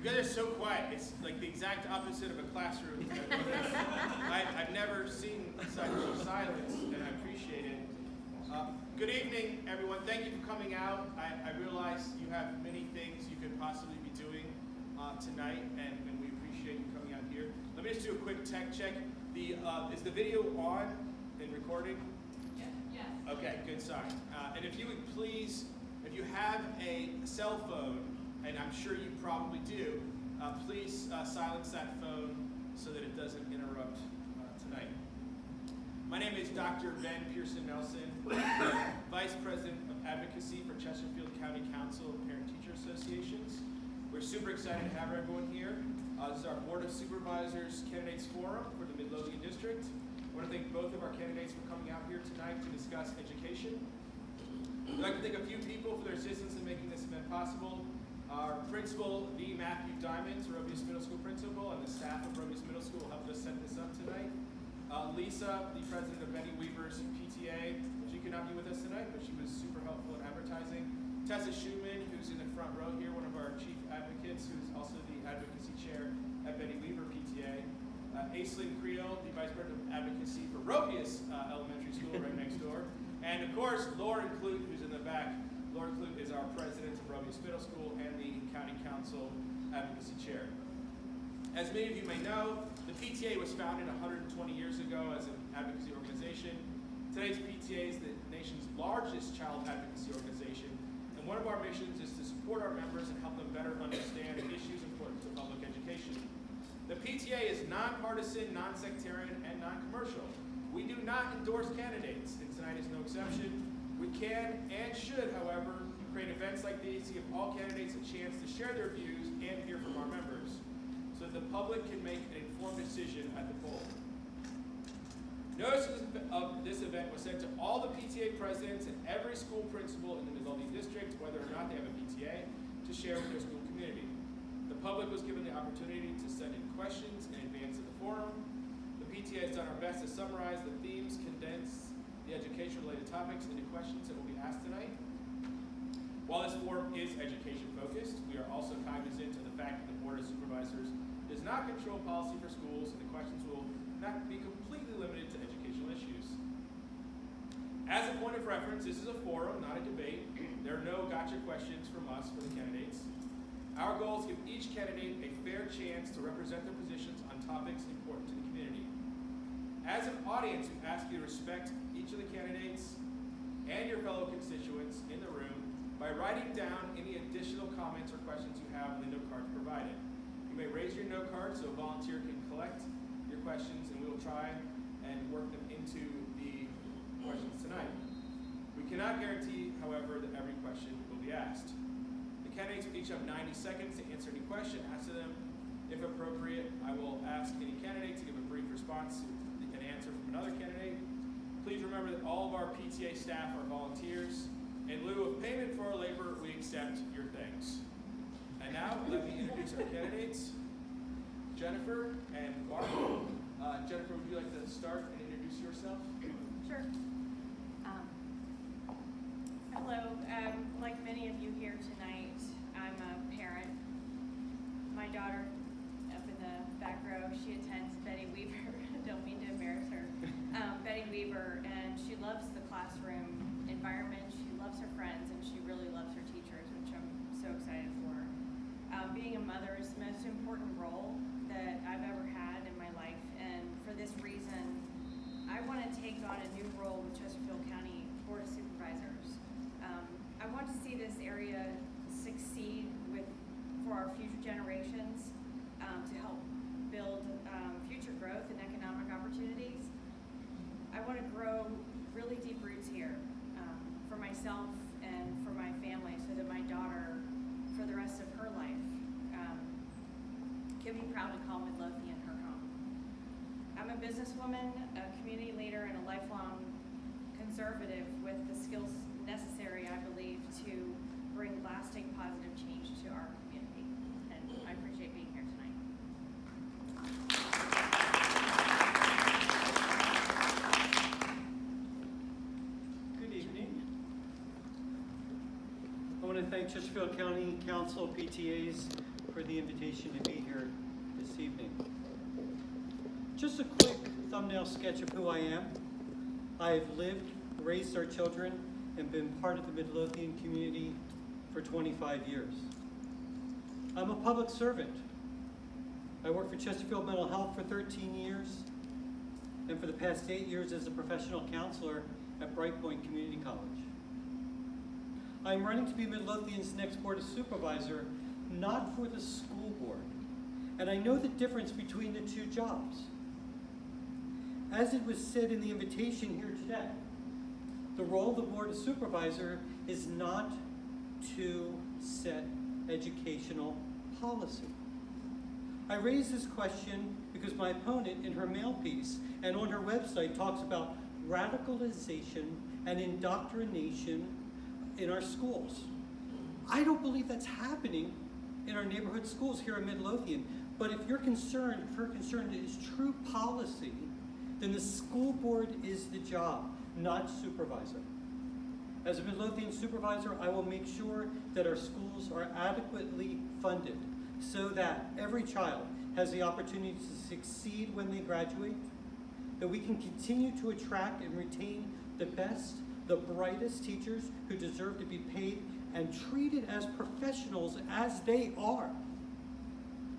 guys are so quiet. It's like the exact opposite of a classroom. I've never seen such silence, and I appreciate it. Good evening, everyone. Thank you for coming out. I realize you have many things you could possibly be doing tonight, and we appreciate you coming out here. Let me just do a quick tech check. Is the video on and recording? Yes. Okay, good sign. And if you would please, if you have a cell phone, and I'm sure you probably do, please silence that phone so that it doesn't interrupt tonight. My name is Dr. Ben Pearson Nelson, Vice President of Advocacy for Chesterfield County Council of Parent-Teacher Associations. We're super excited to have everyone here. This is our Board of Supervisors Candidates Forum for the Midlothian District. I want to thank both of our candidates for coming out here tonight to discuss education. We'd like to thank a few people for their assistance in making this event possible. Our principal, the Matthew Diamonds, Robius Middle School principal, and the staff of Robius Middle School helped us set this up tonight. Lisa, the president of Betty Weaver's PTA, she could not be with us tonight, but she was super helpful in advertising. Tessa Schumann, who's in the front row here, one of our chief advocates, who's also the advocacy chair at Betty Weaver PTA. Aislinn Creel, the vice president of advocacy for Robius Elementary School right next door. And of course, Lauren Clute, who's in the back. Lauren Clute is our president of Robius Middle School and the county council advocacy chair. As many of you may know, the PTA was founded 120 years ago as an advocacy organization. Today's PTA is the nation's largest child advocacy organization, and one of our missions is to support our members and help them better understand issues important to public education. The PTA is nonpartisan, non-sectarian, and non-commercial. We do not endorse candidates, and tonight is no exception. We can and should, however, create events like these to give all candidates a chance to share their views and hear from our members, so that the public can make an informed decision at the poll. Notice of this event was sent to all the PTA presidents and every school principal in the Midlothian district, whether or not they have a PTA, to share with their school community. The public was given the opportunity to send in questions in advance of the forum. The PTA has done our best to summarize the themes, condense the education-related topics into questions that will be asked tonight. While this forum is education-focused, we are also cognizant of the fact that the Board of Supervisors does not control policy for schools, and the questions will not be completely limited to educational issues. As a point of reference, this is a forum, not a debate. There are no gotcha questions from us for the candidates. Our goal is to give each candidate a fair chance to represent their positions on topics important to the community. As an audience, we ask you to respect each of the candidates and your fellow constituents in the room by writing down any additional comments or questions you have in the note cards provided. You may raise your note card so a volunteer can collect your questions, and we will try and work them into the questions tonight. We cannot guarantee, however, that every question will be asked. The candidates will each have 90 seconds to answer any question asked of them. If appropriate, I will ask any candidate to give a brief response to an answer from another candidate. Please remember that all of our PTA staff are volunteers. In lieu of payment for our labor, we accept your thanks. And now, let me introduce our candidates, Jennifer and Mark. Jennifer, would you like to start and introduce yourself? Sure. Hello. Like many of you here tonight, I'm a parent. My daughter, up in the back row, she attends Betty Weaver. Don't mean to embarrass her. Betty Weaver, and she loves the classroom environment. She loves her friends, and she really loves her teachers, which I'm so excited for. Being a mother is the most important role that I've ever had in my life, and for this reason, I want to take on a new role with Chesterfield County Board of Supervisors. I want to see this area succeed for our future generations, to help build future growth and economic opportunities. I want to grow really deep roots here for myself and for my family, so that my daughter, for the rest of her life, can be proud to call Midlothian her home. I'm a businesswoman, a community leader, and a lifelong conservative with the skills necessary, I believe, to bring lasting positive change to our community. And I appreciate being here tonight. Good evening. I want to thank Chesterfield County Council PTAs for the invitation to be here this evening. Just a quick thumbnail sketch of who I am. I have lived, raised our children, and been part of the Midlothian community for 25 years. I'm a public servant. I worked for Chesterfield Mental Health for 13 years, and for the past 8 years as a professional counselor at Bright Point Community College. I'm running to be Midlothian's next Board of Supervisor, not for the school board, and I know the difference between the two jobs. As it was said in the invitation here today, the role of the Board of Supervisor is not to set educational policy. I raise this question because my opponent in her mail piece and on her website talks about radicalization and indoctrination in our schools. I don't believe that's happening in our neighborhood schools here in Midlothian, but if her concern is true policy, then the school board is the job, not supervisor. As a Midlothian supervisor, I will make sure that our schools are adequately funded so that every child has the opportunity to succeed when they graduate, that we can continue to attract and retain the best, the brightest teachers who deserve to be paid and treated as professionals as they are.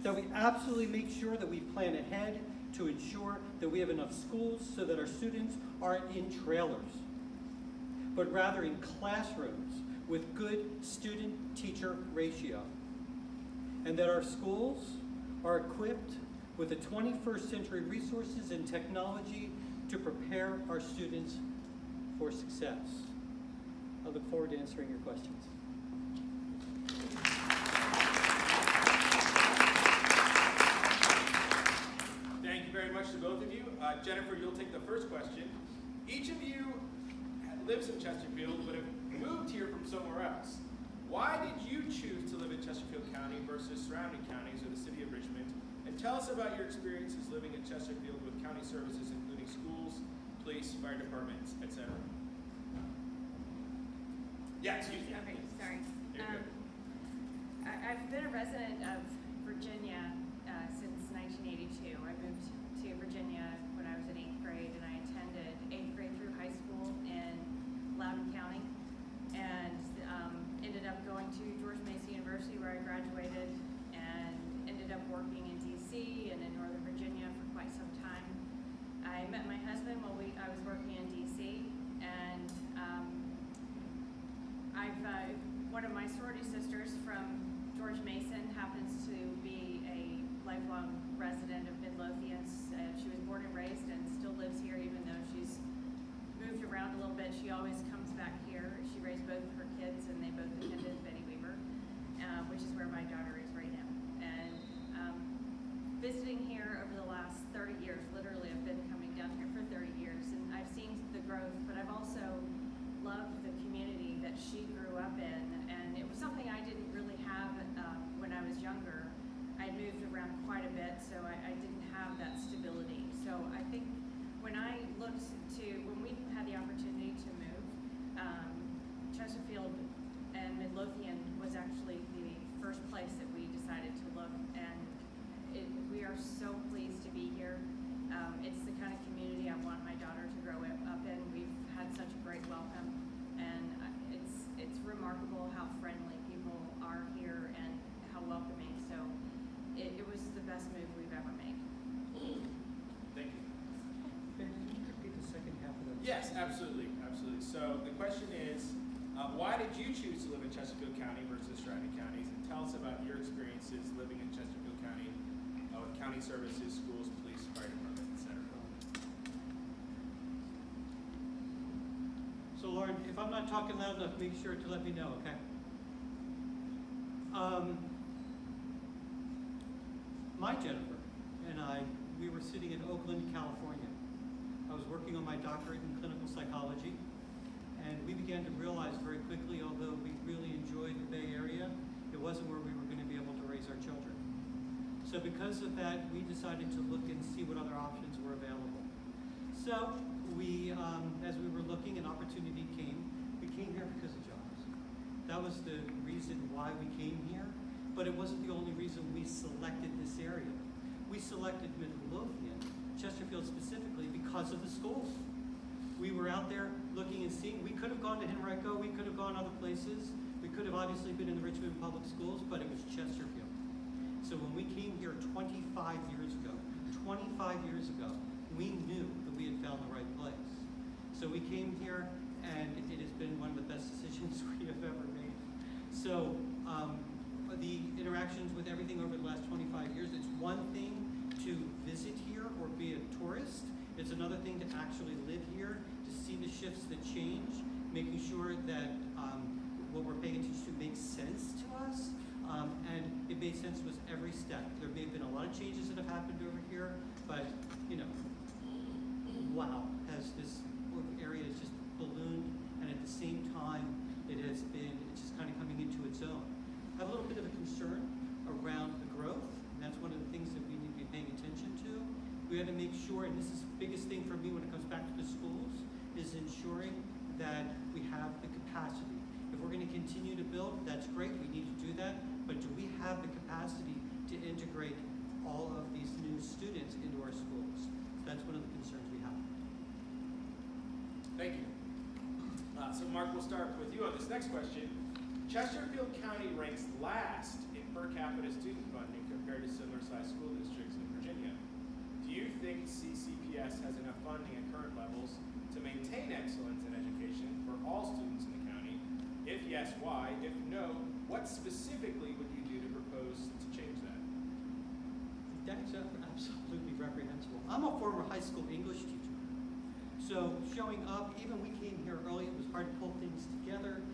That we absolutely make sure that we plan ahead to ensure that we have enough schools so that our students aren't in trailers, but rather in classrooms with good student-teacher ratio. And that our schools are equipped with the 21st century resources and technology to prepare our students for success. I look forward to answering your questions. Thank you very much to both of you. Jennifer, you'll take the first question. Each of you lives in Chesterfield but have moved here from somewhere else. Why did you choose to live in Chesterfield County versus surrounding counties or the city of Richmond? And tell us about your experiences living in Chesterfield with county services including schools, police, fire departments, etc. Yeah, excuse me. Okay, sorry. You're good. I've been a resident of Virginia since 1982. I moved to Virginia when I was in 8th grade, and I attended 8th grade through high school in Loudoun County, and ended up going to George Mason University where I graduated, and ended up working in DC and in Northern Virginia for quite some time. I met my husband while I was working in DC, and one of my sorority sisters from George Mason happens to be a lifelong resident of Midlothian. She was born and raised and still lives here, even though she's moved around a little bit. She always comes back here. She raised both of her kids, and they both attended Betty Weaver, which is where my daughter is right now. And visiting here over the last 30 years, literally I've been coming down here for 30 years, and I've seen the growth, but I've also loved the community that she grew up in, and it was something I didn't really have when I was younger. I moved around quite a bit, so I didn't have that stability. So I think when we had the opportunity to move, Chesterfield and Midlothian was actually the first place that we decided to look, and we are so pleased to be here. It's the kind of community I want my daughter to grow up in. We've had such a great welcome, and it's remarkable how friendly people are here and how welcoming. So it was the best move we've ever made. Thank you. Ben, can you repeat the second half of that? Yes, absolutely, absolutely. So the question is, why did you choose to live in Chesterfield County versus surrounding counties? And tell us about your experiences living in Chesterfield County with county services, schools, police, fire department, etc. So Lauren, if I'm not talking loud enough, make sure to let me know, okay? My Jennifer and I, we were sitting in Oakland, California. I was working on my doctorate in clinical psychology, and we began to realize very quickly, although we really enjoyed the Bay Area, it wasn't where we were going to be able to raise our children. So because of that, we decided to look and see what other options were available. So we, as we were looking, an opportunity came. We came here because of jobs. That was the reason why we came here. but it wasn't the only reason we selected this area. We selected Midlothian, Chesterfield specifically, because of the schools. We were out there looking and seeing. We could have gone to Henrico, we could have gone other places. We could have obviously been in the Richmond Public Schools, but it was Chesterfield. So when we came here 25 years ago, we knew that we had found the right place. So we came here, and it has been one of the best decisions we have ever made. So the interactions with everything over the last 25 years, it's one thing to visit here or be a tourist. It's another thing to actually live here, to see the shifts that change, making sure that what we're paying attention to makes sense to us. And it made sense to us every step. There may have been a lot of changes that have happened over here, but wow, has this area has just ballooned, and at the same time, it's just kind of coming into its own. I have a little bit of a concern around the growth, and that's one of the things that we need to be paying attention to. We have to make sure, and this is the biggest thing for me when it comes back to the schools, is ensuring that we have the capacity. If we're going to continue to build, that's great, we need to do that, but do we have the capacity to integrate all of these new students into our schools? So that's one of the concerns we have. Thank you. So Mark, we'll start with you on this next question. Chesterfield County ranks last in per capita student funding compared to similar-sized school districts in Virginia. Do you think CCPS has enough funding at current levels to maintain excellence in education for all students in the county? If yes, why? If no, what specifically would you do to propose to change that? That's absolutely reprehensible. I'm a former high school English teacher. So showing up, even we came here early, it was hard to pull things together.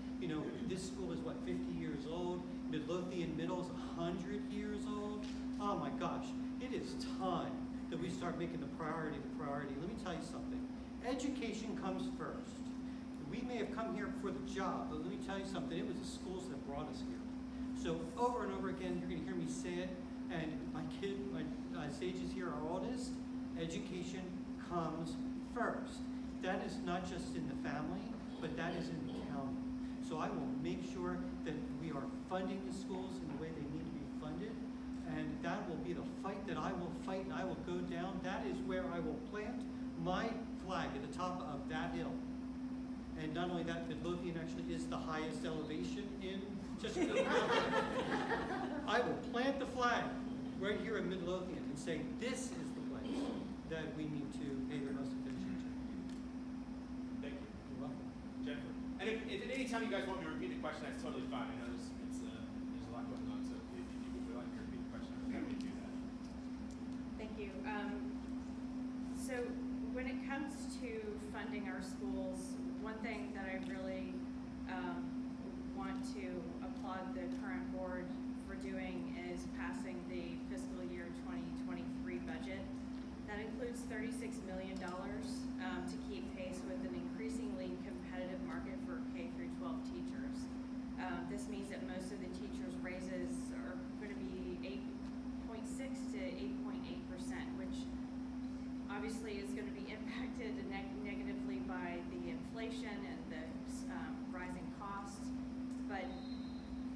This school is 50 years old. Midlothian Middle is 100 years old. Oh my gosh, it is time that we start making the priority the priority. Let me tell you something. Education comes first. We may have come here for the job, but let me tell you something. It was the schools that brought us here. So over and over again, you're going to hear me say it, and my Sage is here, our oldest. Education comes first. That is not just in the family, but that is in the county. So I will make sure that we are funding the schools in the way they need to be funded, and that will be the fight that I will fight, and I will go down. That is where I will plant my flag at the top of that hill. And not only that, Midlothian actually is the highest elevation in Chesterfield County. I will plant the flag right here in Midlothian and say, this is the place that we need to pay the most attention to. Thank you. You're welcome. Jennifer. And if at any time you guys want me to repeat the question, that's totally fine. I know there's a lot going on, so if you would like to repeat the question, I'm happy to do that. Thank you. So when it comes to funding our schools, one thing that I really want to applaud the current board for doing is passing the fiscal year 2023 budget. That includes $36 million to keep pace with an increasingly competitive market for K through 12 teachers. This means that most of the teachers' raises are going to be 8.6 to 8.8%, which obviously is going to be impacted negatively by the inflation and the rising costs. But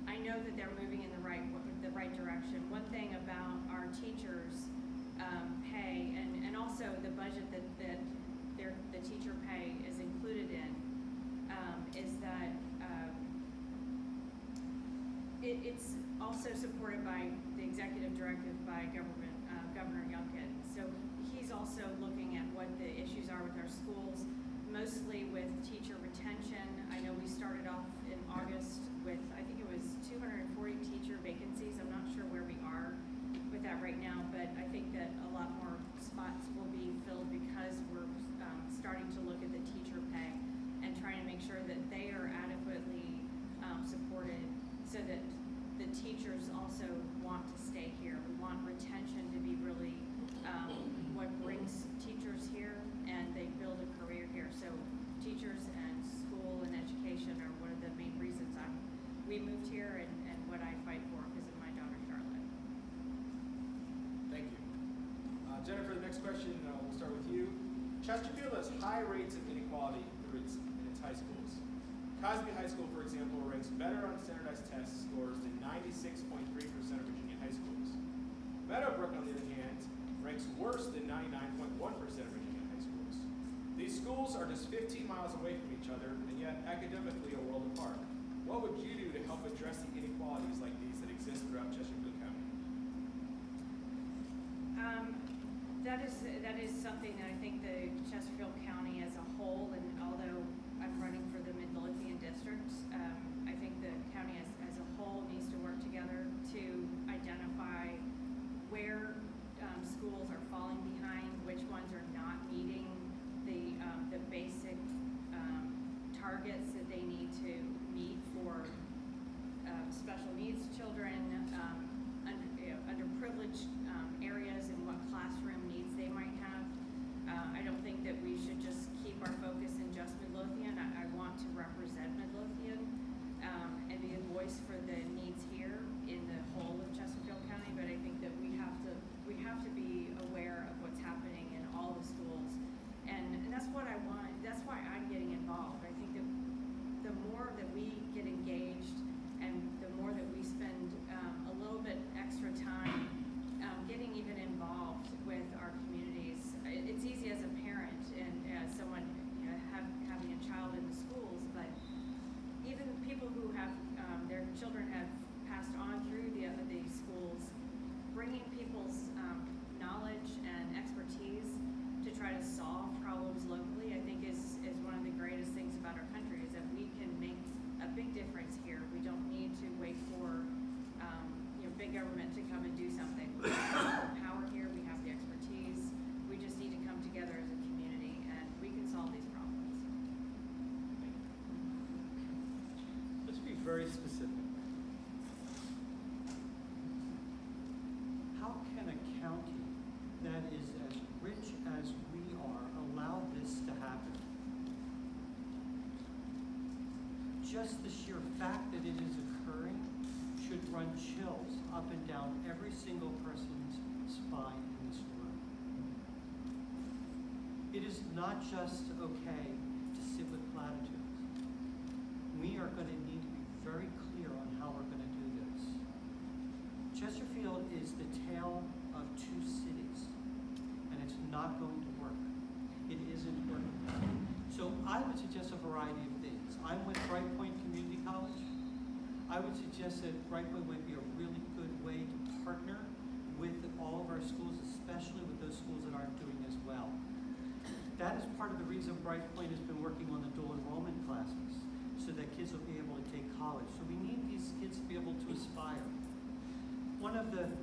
I know that they're moving in the right direction. One thing about our teachers' pay and also the budget that the teacher pay is included in is that it's also supported by the executive directive by Governor Youngkin. So he's also looking at what the issues are with our schools, mostly with teacher retention. I know we started off in August with, I think it was 240 teacher vacancies. I'm not sure where we are with that right now, but I think that a lot more spots will be filled because we're starting to look at the teacher pay and trying to make sure that they are adequately supported so that the teachers also want to stay here. We want retention to be really what brings teachers here, and they build a career here. So teachers and school and education are one of the main reasons we moved here and what I fight for because of my daughter Charlotte. Thank you. Jennifer, the next question, we'll start with you. Chesterfield has high rates of inequality in its high schools. Cosby High School, for example, ranks better on standardized test scores than 96.3% of Virginia high schools. Meadowbrook, on the other hand, ranks worse than 99.1% of Virginia high schools. These schools are just 15 miles away from each other, and yet academically a world apart. What would you do to help address the inequalities like these that exist throughout Chesterfield County? That is something that I think the Chesterfield County as a whole, and although I'm running for the Midlothian district, I think the county as a whole needs to work together to identify where schools are falling behind, which ones are not meeting the basic targets that they need to meet for special needs children, underprivileged areas, and what classroom needs they might have. I don't think that we should just keep our focus in just Midlothian. I want to represent Midlothian and be a voice for the needs here in the whole of Chesterfield County, but I think that we have to be aware of what's happening in all the schools, and that's what I want. That's why I'm getting involved. I think that the more that we get engaged and the more that we spend a little bit extra time getting even involved with our communities. It's easy as a parent and as someone having a child in the schools, but even people who have their children have passed on through the schools, bringing people's knowledge and expertise to try to solve problems locally, I think is one of the greatest things about our country, is that we can make a big difference here. We don't need to wait for big government to come and do something. We have the power here, we have the expertise. We just need to come together as a community, and we can solve these problems. Let's be very specific. How can a county that is as rich as we are allow this to happen? Just the sheer fact that it is occurring should run chills up and down every single person's spine in this room. It is not just okay to sit with platitudes. We are going to need to be very clear on how we're going to do this. Chesterfield is the tale of two cities, and it's not going to work. It isn't working. So I would suggest a variety of things. I'm with Bright Point Community College. I would suggest that Bright Point would be a really good way to partner with all of our schools, especially with those schools that aren't doing as well. That is part of the reason Bright Point has been working on the dual enrollment classes, so that kids will be able to take college. So we need these kids to be able to aspire. One of the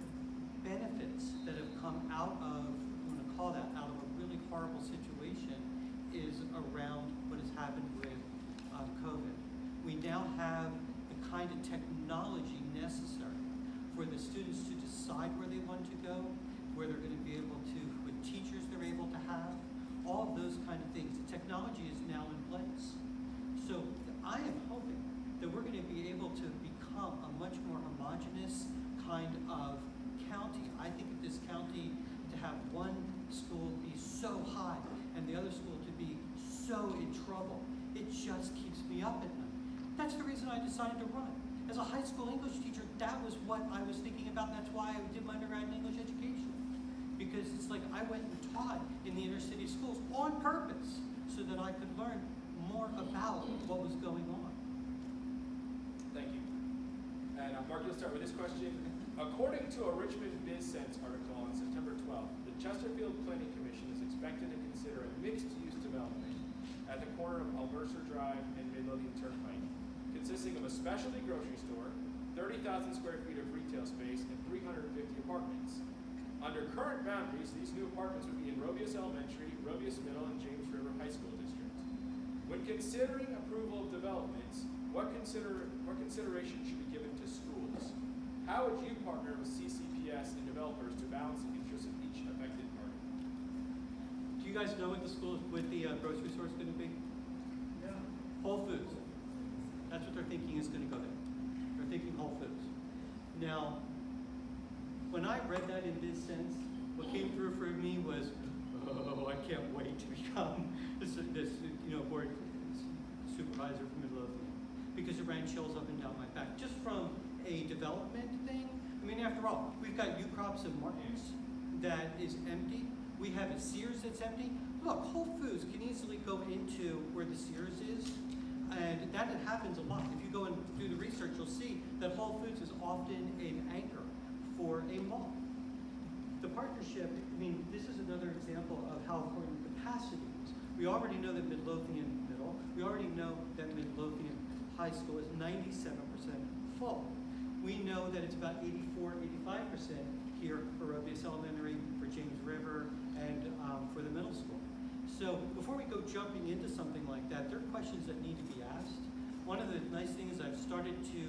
benefits that have come out of, I'm going to call that, out of a really horrible situation is around what has happened with COVID. We now have the kind of technology necessary for the students to decide where they want to go, where they're going to be able to, what teachers they're able to have, all of those kind of things. The technology is now in place. So I am hoping that we're going to be able to become a much more homogeneous kind of county. I think that this county, to have one school be so high and the other school to be so in trouble, it just keeps me up at night. That's the reason I decided to run. As a high school English teacher, that was what I was thinking about. That's why I did my undergrad in English education. Because it's like I went and taught in the inner city schools on purpose so that I could learn more about what was going on. Thank you. And Mark, you'll start with this question. According to a Richmond Biz Sense article on September 12th, the Chesterfield Planning Commission is expected to consider a mixed-use development at the corner of Alverser Drive and Midlothian Turnpike, consisting of a specialty grocery store, 30,000 square feet of retail space, and 350 apartments. Under current boundaries, these new apartments would be in Robius Elementary, Robius Middle, and James River High School districts. When considering approval of developments, what consideration should be given to schools? How would you partner with CCPS and developers to balance the interests of each affected party? Do you guys know what the school with the grocery store is going to be? Yeah. Whole Foods. That's what they're thinking is going to go there. They're thinking Whole Foods. Now, when I read that in this sense, what came through for me was, oh, I can't wait to become this board supervisor for Midlothian. because it ran chills up and down my back. Just from a development thing, I mean, after all, we've got Ukrops and Martins that is empty. We have a Sears that's empty. Look, Whole Foods can easily go into where the Sears is, and that happens a lot. If you go and do the research, you'll see that Whole Foods is often an anchor for a mall. The partnership, I mean, this is another example of how important capacity is. We already know that Midlothian Middle, we already know that Midlothian High School is 97% full. We know that it's about 84, 85% here for Robius Elementary, for James River, and for the middle school. So before we go jumping into something like that, there are questions that need to be asked. One of the nice things, I've started to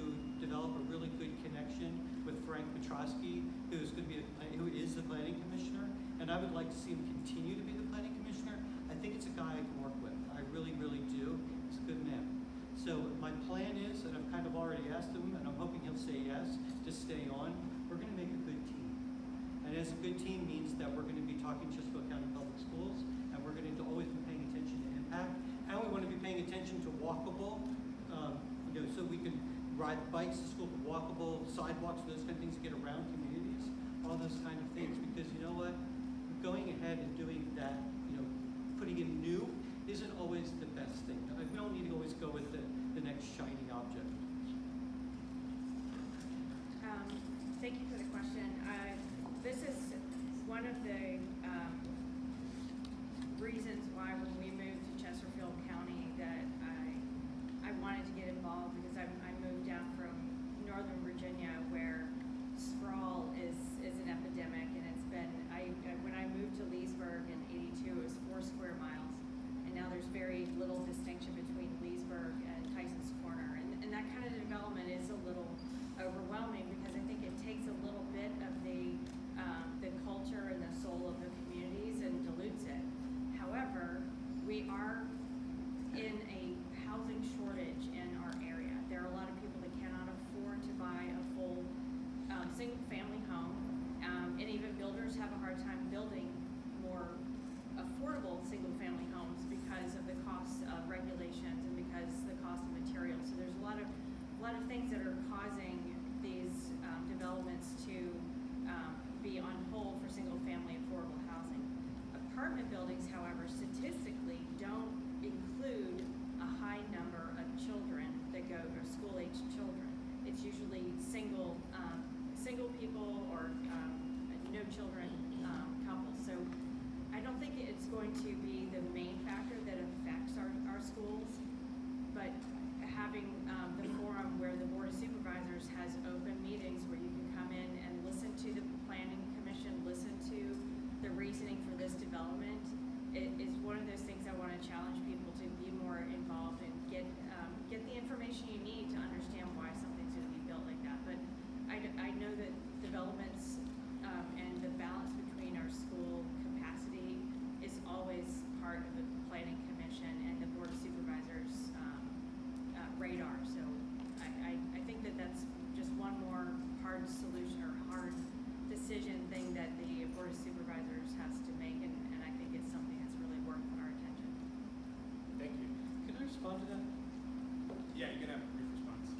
develop a really good connection with Frank Petrosky, who is the planning commissioner, and I would like to see him continue to be the planning commissioner. I think it's a guy I can work with. I really, really do. He's a good man. So my plan is, and I've kind of already asked him, and I'm hoping he'll say yes, to stay on. We're going to make a good team. And as a good team means that we're going to be talking Chesterfield County Public Schools, and we're going to always be paying attention to impact, and we want to be paying attention to walkable, so we can ride bikes to school, walkable sidewalks, those kind of things to get around communities, all those kind of things. Because you know what, going ahead and doing that, putting in new isn't always the best thing. We don't need to always go with the next shiny object. Thank you for the question. This is one of the reasons why when we moved to Chesterfield County that I wanted to get involved, because I moved down from Northern Virginia where sprawl is an epidemic, and it's been, when I moved to Leesburg in '82, it was 4 square miles, and now there's very little distinction between Leesburg and Tyson's Corner, and that kind of development is a little overwhelming, because I think it takes a little bit of the culture and the soul of the communities and dilutes it. However, we are in a housing shortage in our area. There are a lot of people that cannot afford to buy a full single-family home, and even builders have a hard time building more affordable single-family homes because of the cost of regulations and because the cost of materials. So there's a lot of things that are causing these developments to be on hold for single-family affordable housing. Apartment buildings, however, statistically don't include a high number of children that go to school-aged children. It's usually single people or no children couples. So I don't think it's going to be the main factor that affects our schools, but having the forum where the Board of Supervisors has open meetings where you can come in and listen to the Planning Commission, listen to the reasoning for this development, it is one of those things I want to challenge people to be more involved and get the information you need to understand why something's going to be built like that. But I know that developments and the balance between our school capacity is always part of the Planning Commission and the Board of Supervisors radar. So I think that's just one more hard solution or hard decision thing that the Board of Supervisors has to make, and I think it's something that's really worth our attention. Thank you. Can I respond to that? Yeah, you can have a brief response.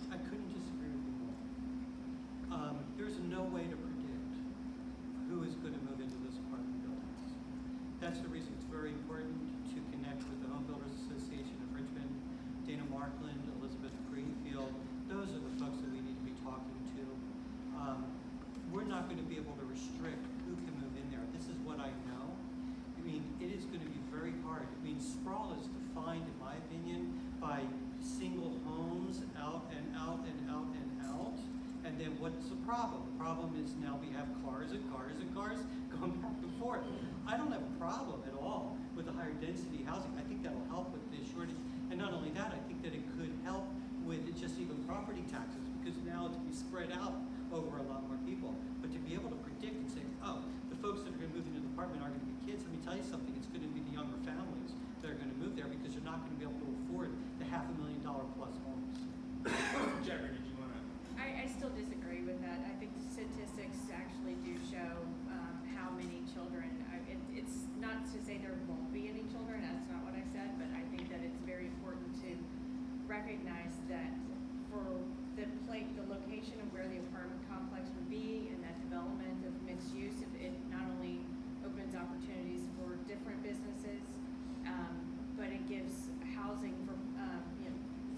I couldn't disagree with you more. There's no way to predict who is going to move into those apartment buildings. That's the reason it's very important to connect with the Home Builders Association of Richmond, Dana Markland, Elizabeth Greenfield. Those are the folks that we need to be talking to. We're not going to be able to restrict who can move in there. This is what I know. I mean, it is going to be very hard. I mean, sprawl is defined, in my opinion, by single homes out and out and out and out. And then what's the problem? The problem is now we have cars and cars and cars going back and forth. I don't have a problem at all with the higher density housing. I think that'll help with the shortage. And not only that, I think that it could help with just even property taxes, because now it's be spread out over a lot more people. But to be able to predict and say, oh, the folks that are going to move into the apartment are going to be kids, let me tell you something, it's going to be the younger families that are going to move there, because they're not going to be able to afford the $500,000 plus homes. Jeffrey, did you want to? I still disagree with that. I think the statistics actually do show how many children. It's not to say there won't be any children. That's not what I said, but I think that it's very important to recognize like the location of where the apartment complex would be and that development of mixed use, it not only opens opportunities for different businesses, but it gives housing for,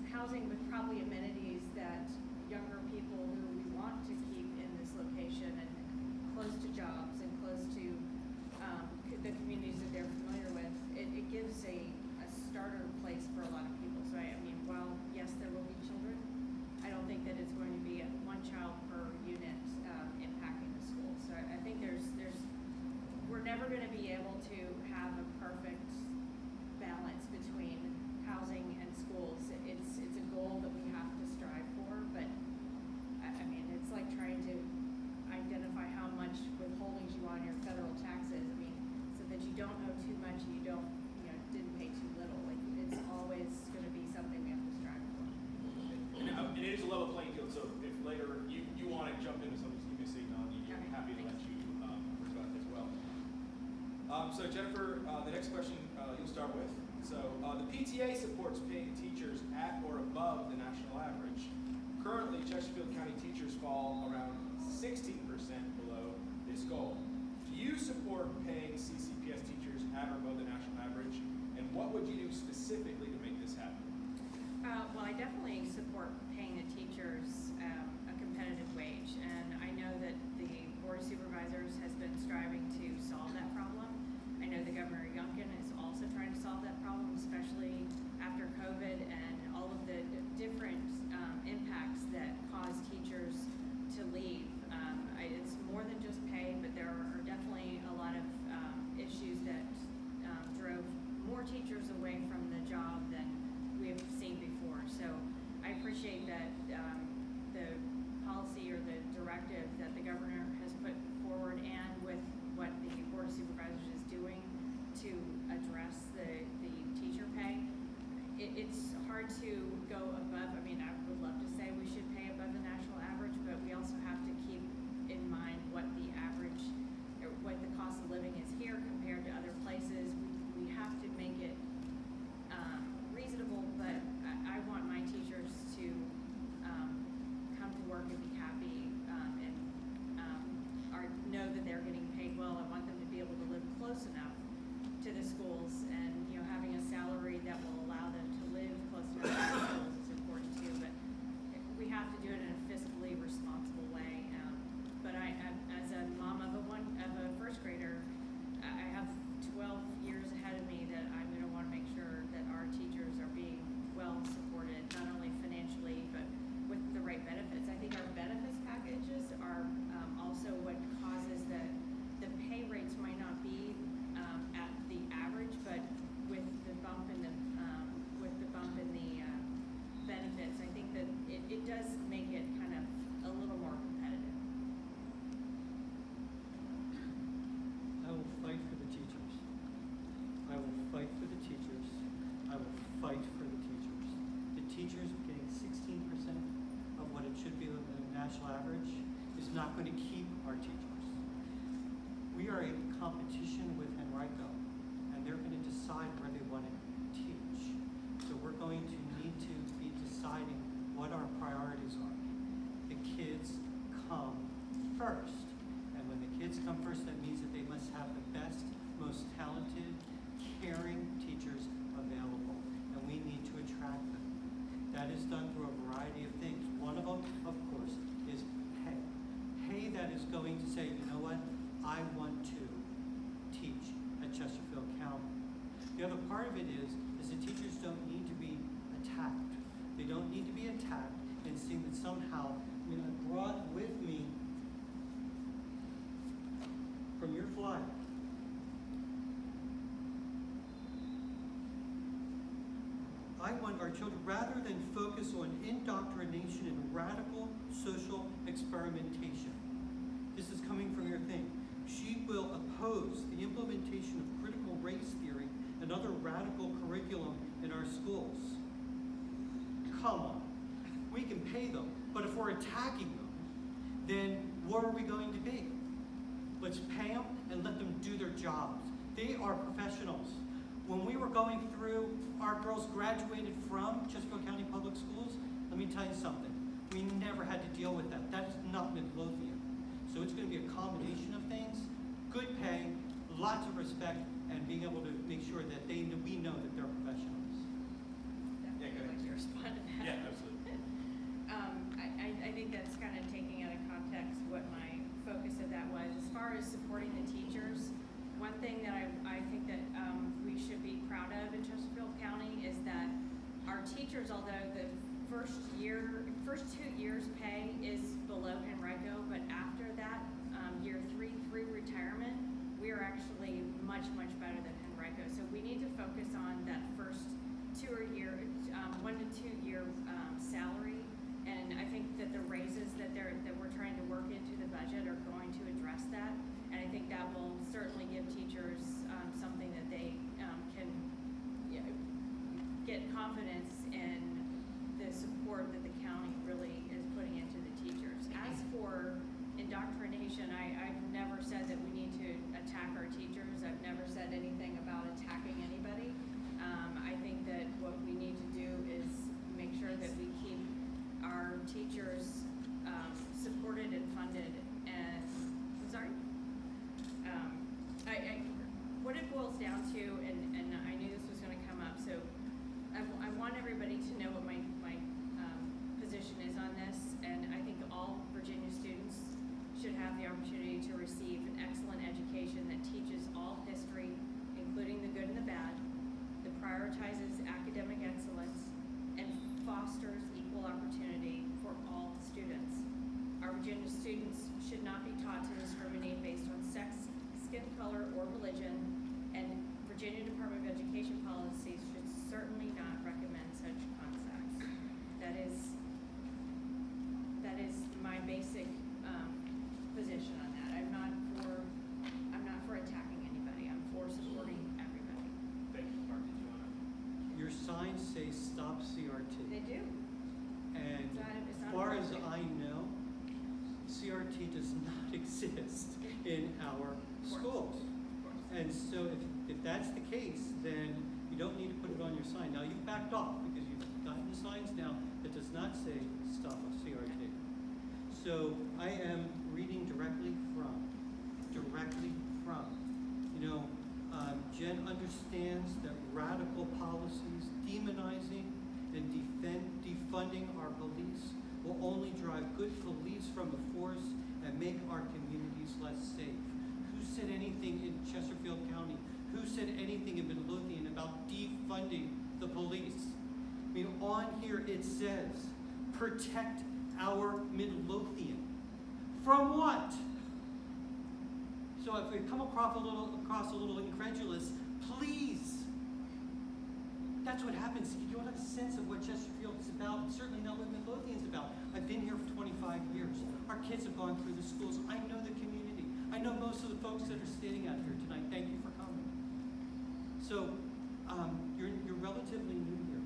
housing with probably amenities that younger people who we want to keep in this location and close to jobs and close to the communities that they're familiar with. It gives a starter place for a lot of people. So I mean, while yes, there will be children, I don't think that it's going to be one child per unit impacting the school. So I think we're never going to be able to have a perfect balance between housing and schools. It's a goal that we have to strive for, but I mean, it's like trying to identify how much withholdings you want on your federal taxes. I mean, so that you don't owe too much and you don't, didn't pay too little. Like, it's always going to be something we have to strive for. And it is a level playing field, so if later you want to jump into something, you can say no, I'm Okay, happy to let thanks. you respond as well. So Jennifer, the next question you'll start with. So the PTA supports paying teachers at or above the national average. Currently, Chesterfield County teachers fall around 16% below this goal. Do you support paying CCPS teachers at or above the national average? And what would you do specifically to make this happen? Well, I definitely support paying the teachers a competitive wage, and I know that the Board of Supervisors has been striving to solve that problem. I know that Governor Youngkin is also trying to solve that problem, especially after COVID and all of the different impacts that cause teachers to leave. It's more than just pay, but there are definitely a lot of issues that drove more teachers away from the job than we've seen before. So I appreciate that the policy or the directive that the governor has put forward, and with what the Board of Supervisors is doing to address the teacher pay. It's hard to go above. I mean, I would love to say we should pay above the national average, but we also have to keep in mind what the average, or what the cost of living is here compared to other places. We have to make it reasonable, but I want my teachers to come to work and be happy and know that they're getting paid well. I want them to be able to live close enough to the schools, and having a salary that will allow them to live close enough to the schools is important too. But we have to do it in a fiscally responsible way. But as a mom of a first grader, I have 12 years ahead of me that I'm going to want to make sure that our teachers are being well supported, not only financially, but with the right benefits. I think our benefits packages are also what causes the pay rates might not be at the average, but with the bump in the benefits, I think that it does make it kind of a little more competitive. I will fight for the teachers. I will fight for the teachers. I will fight for the teachers. The teachers getting 16% of what it should be the national average is not going to keep our teachers. We are in competition with Henrico, and they're going to decide where they want to teach. So we're going to need to be deciding what our priorities are. The kids come first. And when the kids come first, that means that they must have the best, most talented, caring teachers available. And we need to attract them. That is done through a variety of things. One of them, of course, is pay. Pay that is going to say, you know what, I want to teach at Chesterfield County. The other part of it is the teachers don't need to be attacked. They don't need to be attacked and seeing that somehow, I brought with me from your flyer I want our children, rather than focus on indoctrination and radical social experimentation. This is coming from your thing. She will oppose the implementation of critical race theory and other radical curriculum in our schools. Come on. We can pay them, but if we're attacking them, then what are we going to be? Let's pay them and let them do their jobs. They are professionals. When we were going through, our girls graduated from Chesterfield County Public Schools, let me tell you something. We never had to deal with that. That's not Midlothian. So it's going to be a combination of things, good pay, lots of respect, and being able to make sure that we know that they're professionals. Yeah, go ahead. Definitely like to respond to that. Yeah, absolutely. I think that's kind of taking out of context what my focus of that was. As far as supporting the teachers, one thing that I think that we should be proud of in Chesterfield County is that our teachers, although the first 2 years pay is below Henrico, but after that, year 3 through retirement, we are actually much, much better than Henrico. So we need to focus on that first 1 to 2 year salary. And I think that the raises that we're trying to work into the budget are going to address that. And I think that will certainly give teachers something that they can get confidence in the support that the county really is putting into the teachers. As for indoctrination, I've never said that we need to attack our teachers. I've never said anything about attacking anybody. I think that what we need to do is make sure that we keep our teachers supported and funded. And I'm sorry. What it boils down to, and I knew this was going to come up, so I want everybody to know what my position is on this, and I think all Virginia students should have the opportunity to receive an excellent education that teaches all history, including the good and the bad, that prioritizes academic excellence, and fosters equal opportunity for all students. Our Virginia students should not be taught to discriminate based on sex, skin color, or religion, and Virginia Department of Education policies should certainly not recommend such concepts. That is my basic position on that. I'm not for attacking anybody. I'm for supporting everybody. Thank you, Mark. Did you want to? Your signs say stop CRT. They do. And It's not as far as appropriate. I know, CRT does not exist in our schools. And so if that's the case, then you don't need to put it on your sign. Now you've backed off because you've gotten signs now that does not say stop CRT. So I am reading directly from. Jen understands that radical policies demonizing and defunding our police will only drive good police from the force and make our communities less safe. Who said anything in Chesterfield County? Who said anything in Midlothian about defunding the police? I mean, on here it says, protect our Midlothian. From what? So if we come across a little incredulous, please. That's what happens. You don't have a sense of what Chesterfield is about, and certainly not what Midlothian is about. I've been here for 25 years. Our kids have gone through the schools. I know the community. I know most of the folks that are standing out here tonight. Thank you for coming. So you're relatively new here.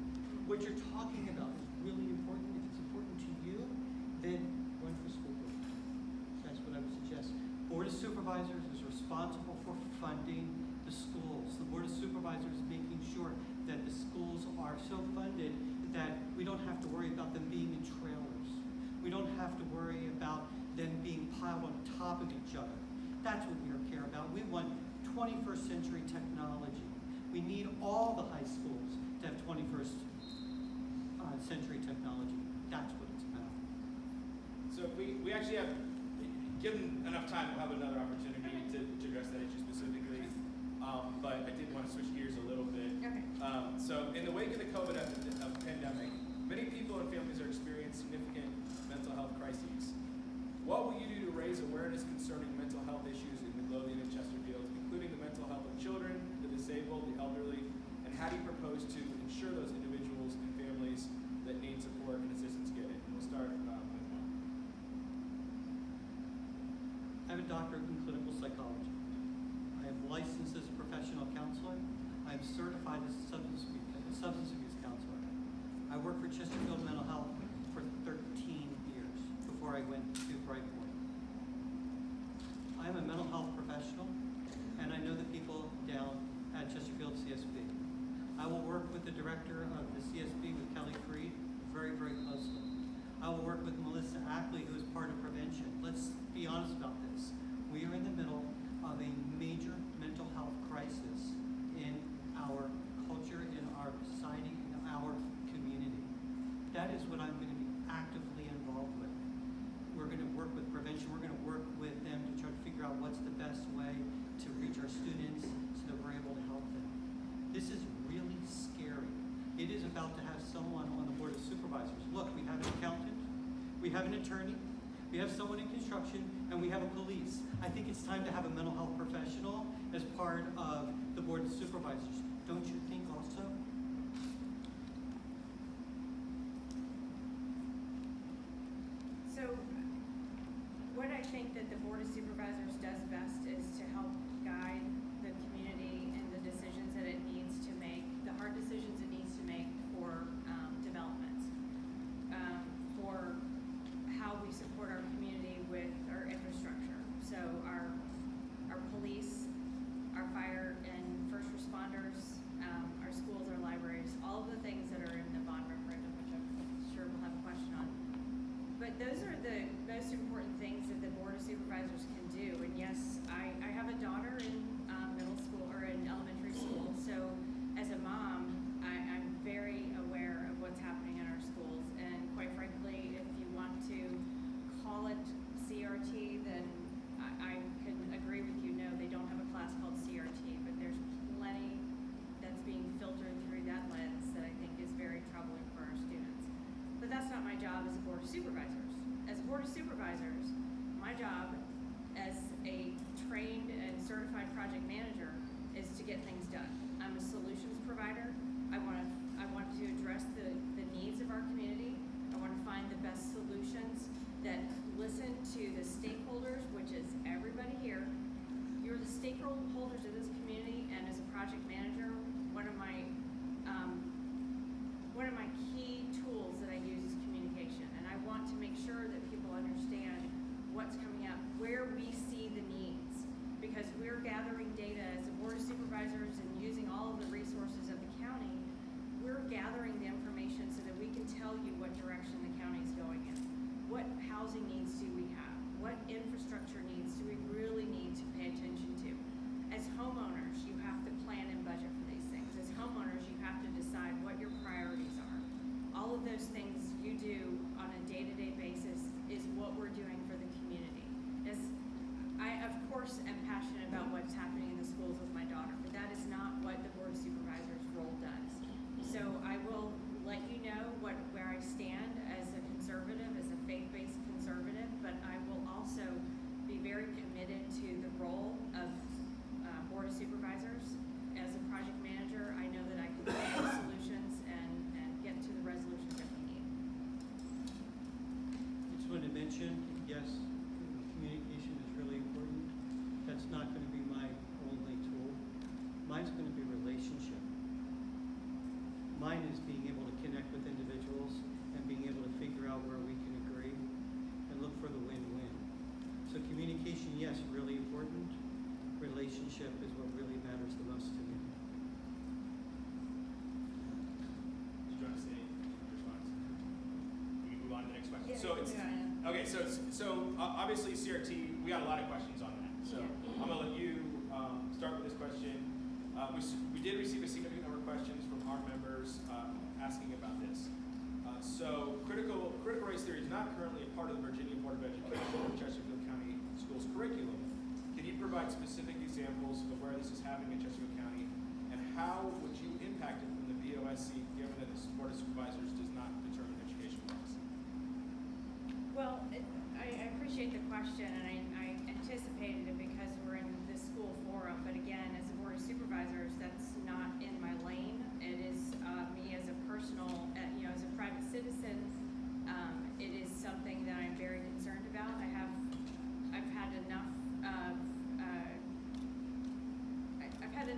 What you're talking about is really important. If it's important to you, then run for school board. That's what I would suggest. Board of Supervisors is responsible for funding the schools. The Board of Supervisors is making sure that the schools are so funded that we don't have to worry about them being in trailers. We don't have to worry about them being piled on top of each other. That's what we care about. We want 21st century technology. We need all the high schools to have 21st century technology. That's what it's about. So we actually have, given enough time, we'll have another opportunity to address that issue specifically. But I did want to switch gears a little bit. Okay. So in the wake of the COVID pandemic, many people and families are experiencing significant mental health crises. What will you do to raise awareness concerning mental health issues in Midlothian and Chesterfield, including the mental health of children, the disabled, the elderly, and how do you propose to ensure those individuals and families that need support and assistance get it? And we'll start with Mark. I have a doctorate in clinical psychology. I am licensed as a professional counselor. I am certified as a substance abuse counselor. I worked for Chesterfield Mental Health for 13 years before I went to Brightport. I am a mental health professional, and I know the people down at Chesterfield CSB. I will work with the director of the CSB, with Kelly Freed, very, very closely. I will work with That is what I'm going to be actively involved with. We're going to work with prevention. We're going to work with them to try to figure out what's the best way to reach our students so that we're able to help them. This is really scary. It is about to have someone on the Board of Supervisors. Look, we have an accountant, we have an attorney, we have someone in construction, and we have a police. I think it's time to have a mental health professional as part of the Board of Supervisors. Don't you think also? So, what I think that the Board of Supervisors does best is to help guide the community in the decisions that it needs to make, the hard decisions it needs to make for development, for how we support our community with our infrastructure. So our police, our fire and first responders, our schools, our libraries, all of the things that are in the bond referendum, which I'm sure we'll have a question on. But those are the most important things that the Board of Supervisors can do. And yes, I have a daughter in middle school or in elementary school. So as a mom, I'm very aware of what's happening in our schools. And quite frankly, if you want to call it CRT, then I can agree with you. No, they don't have a class called CRT, but there's plenty that's being filtered through that lens that I think is very troubling for our students. But that's not my job as a Board of Supervisors. As a Board of Supervisors, my job as a trained and certified project manager is to get things done. I'm a solutions provider. I want to address the needs of our community. I want to find the best solutions that listen to the stakeholders, which is everybody here. You're the stakeholders of this community, and as a project manager, one of my key tools that I use is communication, and I want to make sure that people understand what's coming up, where we see the needs, because we're gathering data as a Board of Supervisors and using all of the resources of the county. We're gathering the information so that we can tell you what direction the county is going in. What housing needs do we have? What infrastructure needs do we really need to pay attention to? As homeowners, you have to plan and budget for these things. As homeowners, you have to decide what your priorities are. All of those things you do on a day-to-day basis is what we're doing for the community. As I, of course, am passionate about what's happening in the schools with my daughter, but that is not what the Board of Supervisors role does. So I will let you know where I stand as a conservative, as a faith-based conservative, but I will also be very committed to the role of Board of Supervisors. As a project manager, I know that I can find solutions and get to the resolutions that we need. I just wanted to mention, yes, communication is really important. That's not going to be my only tool. Mine's going to be relationship. Mine is being able to connect with individuals and being able to figure out where we can agree and look for the win-win. So communication, yes, really important. Relationship is what really matters the most to me. Did you want to say anything in response? We can move on to the next question. Yeah, So it's okay. So obviously CRT. We got a lot of questions on that. So I'm gonna let you start with this question. We did receive a significant number of questions from our members asking about this. So critical race theory is not currently a part of the Virginia Board of Education or Chesterfield County Schools curriculum. Can you provide specific examples of where this is happening in Chesterfield County, and how would you impact it from the BOSC, given that the Board of Supervisors does not determine education policy? Well, I appreciate the question, and I anticipated it because we're in the school forum. But again, as a Board of Supervisors, that's not in my lane. It is me as a personal, as a private citizen. It is something that I'm very concerned about. I've had enough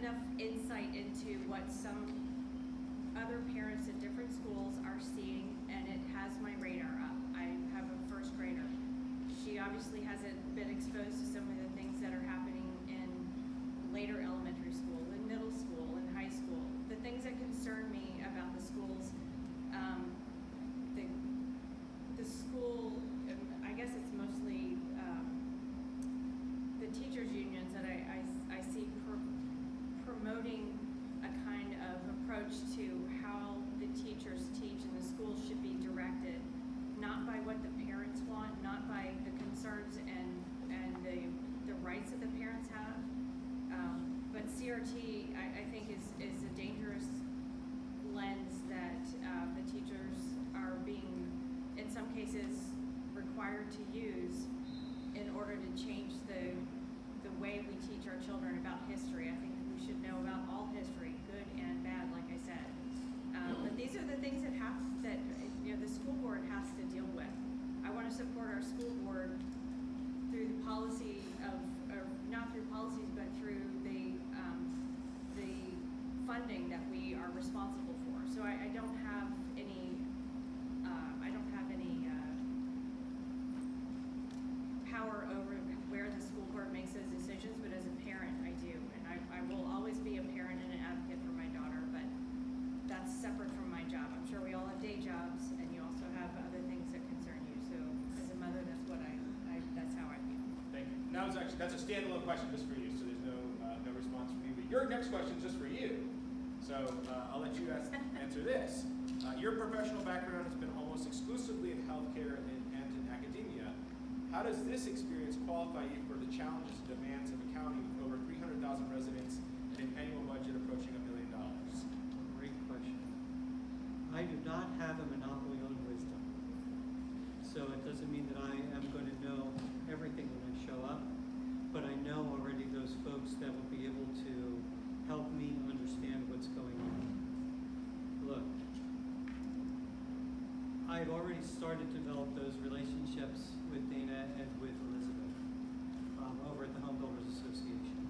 enough insight into what some other parents at different schools are seeing, and it has my radar up. I have a first grader. She obviously hasn't been exposed to some of the things that are happening in later elementary school, in middle school, in high school. The things that concern me about the schools, the school, I guess it's mostly the teachers' unions that I see promoting a kind of approach to how the teachers teach and the schools should be hard to use in order to change the way we teach our children about history. I think we should know about all history, good and bad, like I said. But these are the things that the school board has to deal with. I want to support our school board through the policy or not through policies, but through the funding that we are responsible for. So I don't have any power over where the school board makes those decisions, but as a parent, I do. And I will always be a parent and an advocate for my daughter, but that's separate from my job. I'm sure we all have day jobs, and you also have other things that concern you. So as a mother, that's what that's how I feel. Thank you. Now that's a standalone question just for you, so there's no response from me. But your next question is just for you. So I'll let you answer this. Your professional background has been almost exclusively in healthcare and in academia. How does this experience qualify you for the challenges and demands of a county with over 300,000 residents and an annual budget approaching $1 million? Great question. I do not have a monopoly on wisdom. So it doesn't mean that I am going to know everything when I show up, but I know already those folks that will be able to help me understand what's going on. Look, I've already started to develop those relationships with Dana and with Elizabeth over at the Home Builders Association.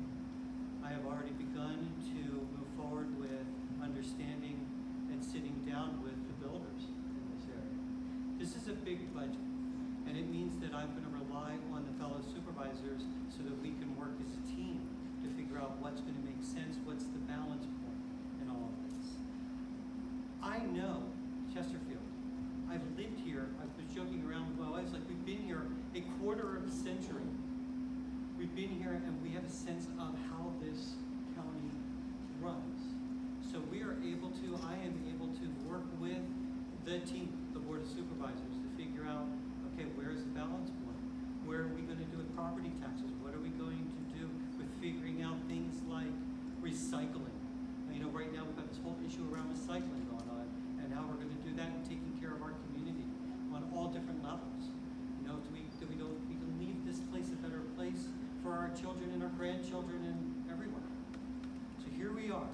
I have already begun to move forward with understanding and sitting down with the builders in this area. This is a big budget, and it means that I'm going to rely on the fellow supervisors so that we can work as a team to figure out what's going to make sense, what's the balance point in all of this. I know Chesterfield. I've lived here. I was joking around with my wife, like we've been here a quarter of a century. We've been here and we have a sense of how this county runs. So I am able to work with the team, the Board of Supervisors, to figure out, okay, where's the balance point? Where are we going to do with property taxes? What are we going to do with figuring out things like recycling? Right now we've got this whole issue around recycling going on, and how we're going to do that and taking care of our community on all different levels. Do we can leave this place a better place for our children and our grandchildren and everyone. So here we are.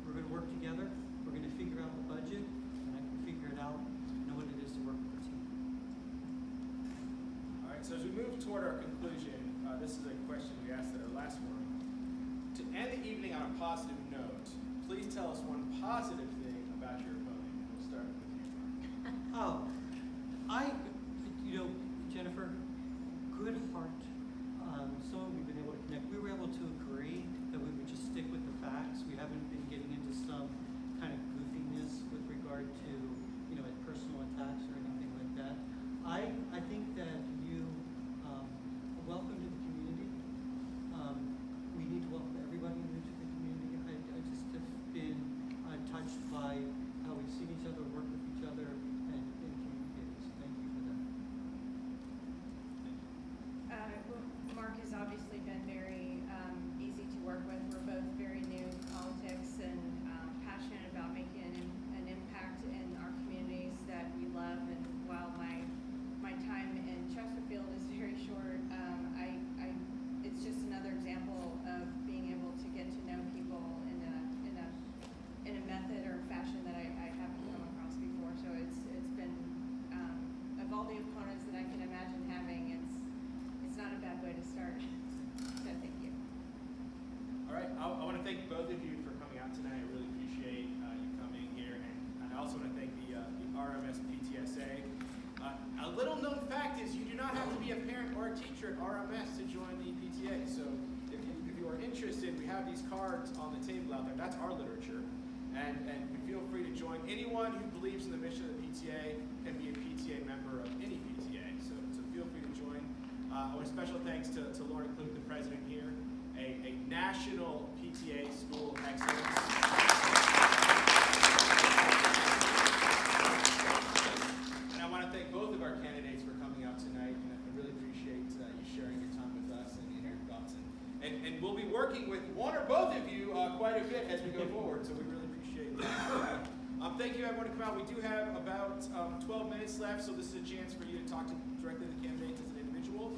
We're going to work together. We're going to figure out the budget, and I can figure it out, know what it is to work with the team. All right, so as we move toward our conclusion, this is a question we asked at our last one. To end the evening on a positive note, please tell us one positive thing about your opponent. We'll start with you, Mark. Jennifer, good heart. We've been able to connect. We were able to agree that we would just stick with the facts. We haven't been getting into some kind of goofiness with regard to, personal attacks or anything like that. I think that you are welcome to the community. We need to welcome everybody into the community. I just have been touched by how we've seen each other, work with each other, and communicate. So thank you for that. Mark has obviously been very easy to work with. We're both very new to politics and passionate about making an impact in our communities that we love. And while my time in Chesterfield is very short, it's just another example of being able to get to know people in a method or fashion that I haven't come across before. So it's been of all the opponents that I can imagine having, it's not a bad way to start. So thank you. All right, I want to thank both of you for coming out tonight. I really appreciate you coming here, and I also want to thank the RMS PTSA. A little known fact is you do not have to be a parent or a teacher at RMS to join the PTA. So if you are interested, we have these cards on the table out there. That's our literature, and feel free to join. Anyone who believes in the mission of the PTA can be a PTA member of any PTA. So feel free to join. I want special thanks to Lauren Kluge, the president here, a national PTA school of excellence. And I want to thank both of our candidates for coming out tonight, and I really appreciate you sharing your time with us and your thoughts. And we'll be working with one or both of you quite a bit as we go forward, so we really appreciate that. Thank you, everyone, to come out. We do have about 12 minutes left, so this is a chance for you to talk directly to the candidates as an individual.